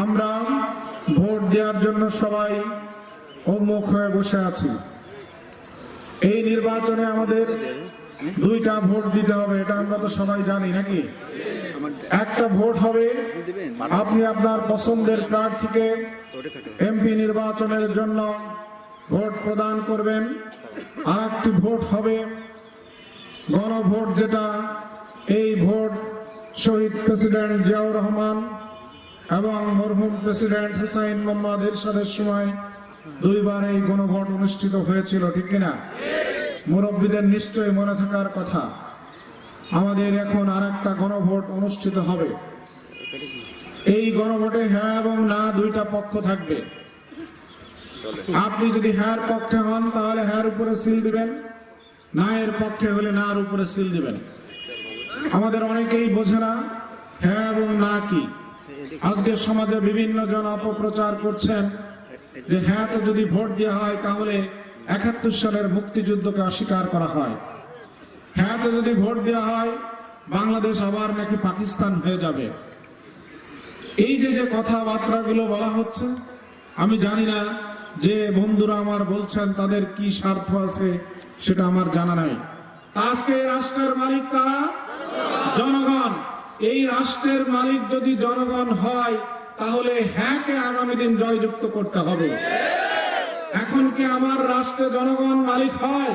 আমরা ভোট দেওয়ার জন্য সবাই উন্মুখ হয়ে বসে আছি। এই নির্বাচনে আমাদের দুইটা ভোট দিতে হবে, এটা আমরা তো সবাই জানি নাকি। একটা ভোট হবে আপনি আপনার পছন্দের প্রার্থীকে এমপি নির্বাচনের জন্য ভোট প্রদান করবেন, আর একটি ভোট হবে গণভোট, যেটা এই ভোট শহীদ প্রেসিডেন্ট জিয়াউর রহমান এবং মরহুম প্রেসিডেন্ট হুসাইন মোহাম্মদ এরশাদের সময় দুইবার এই গণভোট অনুষ্ঠিত হয়েছিল, ঠিক কিনা? মুরব্বীদের নিশ্চয়ই মনে থাকার কথা। আমাদের এখন আর একটা গণভোট অনুষ্ঠিত হবে। এই গণভোটে হ্যাঁ এবং না দুইটা পক্ষ থাকবে। আপনি যদি হ্যাঁ পক্ষে হন তাহলে হ্যাঁ উপরে সিল দিবেন, না এর পক্ষে হলে না এর উপরে সিল দিবেন। আমাদের অনেকেই বোঝে না হ্যাঁ এবং না কি। আজকে সমাজে বিভিন্ন জন অপপ্রচার করছেন যে হ্যাঁ তো যদি ভোট দেওয়া হয় তাহলে ৭১ সালের মুক্তিযুদ্ধকে অস্বীকার করা হয়, হ্যাঁ তো যদি ভোট দেওয়া হয় বাংলাদেশ আবার নাকি পাকিস্তান হয়ে যাবে। এই যে যে কথাবার্তাগুলো বলা হচ্ছে, আমি জানি না যে বন্ধুরা আমার বলছেন তাদের কি স্বার্থ আছে সেটা আমার জানা নাই। আজকে রাষ্ট্রের মালিক কারা? জনগণ। এই রাষ্ট্রের মালিক যদি জনগণ হয় তাহলে হ্যাঁকে আগামী দিন জয়যুক্ত করতে হবে। এখন কি আমার রাষ্ট্রে জনগণ মালিক হয়?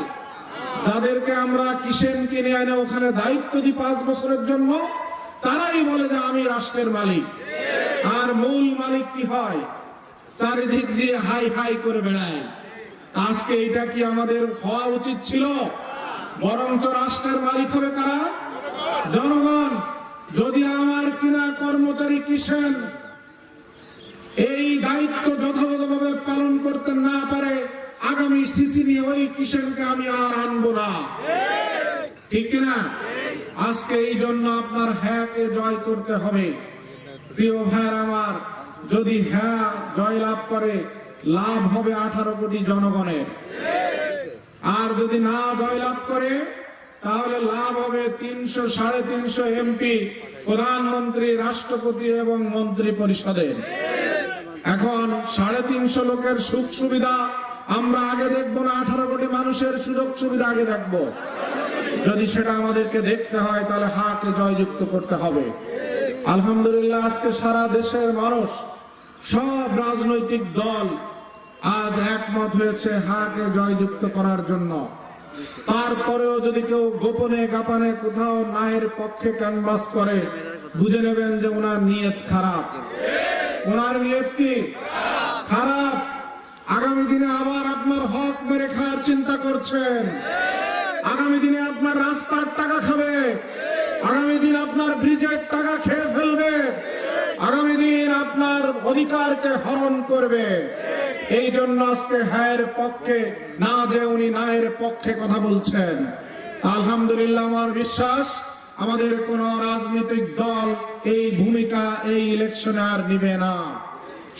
যাদেরকে আমরা কিষেন কিনে এনে ওখানে দায়িত্ব দিই 5 বছরের জন্য, তারাই বলে যে আমি রাষ্ট্রের মালিক। আর মূল মালিক কি হয়? চারিদিক দিয়ে হাই হাই করে বেড়ায়। আজকে এটা কি আমাদের হওয়া উচিত ছিল? বরঞ্চ রাষ্ট্রের মালিক হবে কারা? জনগণ। যদি আমার কিনা কর্মচারী কিষেন এই দায়িত্ব যথাযথভাবে পালন করতে না পারে, আগামী সিসি নিয়ে ওই কিষেনকে আমি আর আনবো না, ঠিক কিনা? আজকে এই জন্য আপনার হ্যাঁকে জয় করতে হবে। প্রিয় ভাইয়ের আমার, যদি হ্যাঁ জয়লাভ করে লাভ হবে 18 কোটি জনগণের, আর যদি না জয়লাভ করে তাহলে লাভ হবে 300 সাড়ে 300 এমপি, প্রধানমন্ত্রী, রাষ্ট্রপতি এবং মন্ত্রী পরিষদের। এখন 350 লোকের সুখ সুবিধা আমরা আগে দেখবো না, 18 কোটি মানুষের সুযোগ সুবিধা আগে দেখবো। যদি সেটা আমাদেরকে দেখতে হয় তাহলে হাকে জয়যুক্ত করতে হবে। আলহামদুলিল্লাহ, আজকে সারা দেশের মানুষ, সব রাজনৈতিক দল আজ একমত হয়েছে হাকে জয়যুক্ত করার জন্য। তারপরেও যদি কেউ গোপনে গাপানে কোথাও নায়ের পক্ষে ক্যানভাস করে, বুঝে নেবেন যে ওনার নিয়ত খারাপ। ওনার নিয়ত কি খারাপ? আগামী দিনে আবার আপনার হক মেরে খাওয়ার চিন্তা করছেন। আগামী দিনে আপনার রাস্তার টাকা খাবে, আগামী দিন আপনার ব্রিজের টাকা খেয়ে ফেলবে, আগামী দিন আপনার অধিকারকে হরণ করবে। এই জন্য আজকে হ্যায়ের পক্ষে না যে উনি নায়ের পক্ষে কথা বলছেন। আলহামদুলিল্লাহ, আমার বিশ্বাস আমাদের কোন রাজনৈতিক দল এই ভূমিকা এই ইলেকশনে আর নিবে না।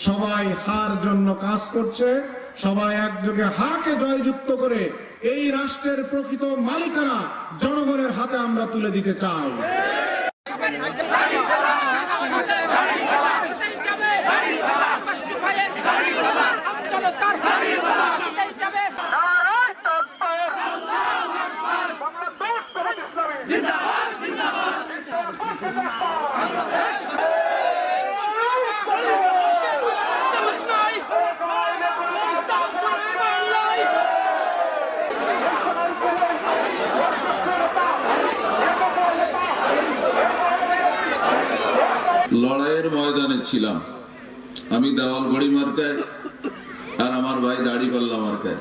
সবাই হার জন্য কাজ করছে, সবাই একযোগে হাকে জয়যুক্ত করে এই রাষ্ট্রের প্রকৃত মালিকানা জনগণের হাতে আমরা তুলে দিতে চাই। লড়াইয়ের ময়দানে ছিলাম আমি, দেওয়াল ঘড়ি মার্কায় আর আমার ভাই দাড়িপাল্লা মার্কায়।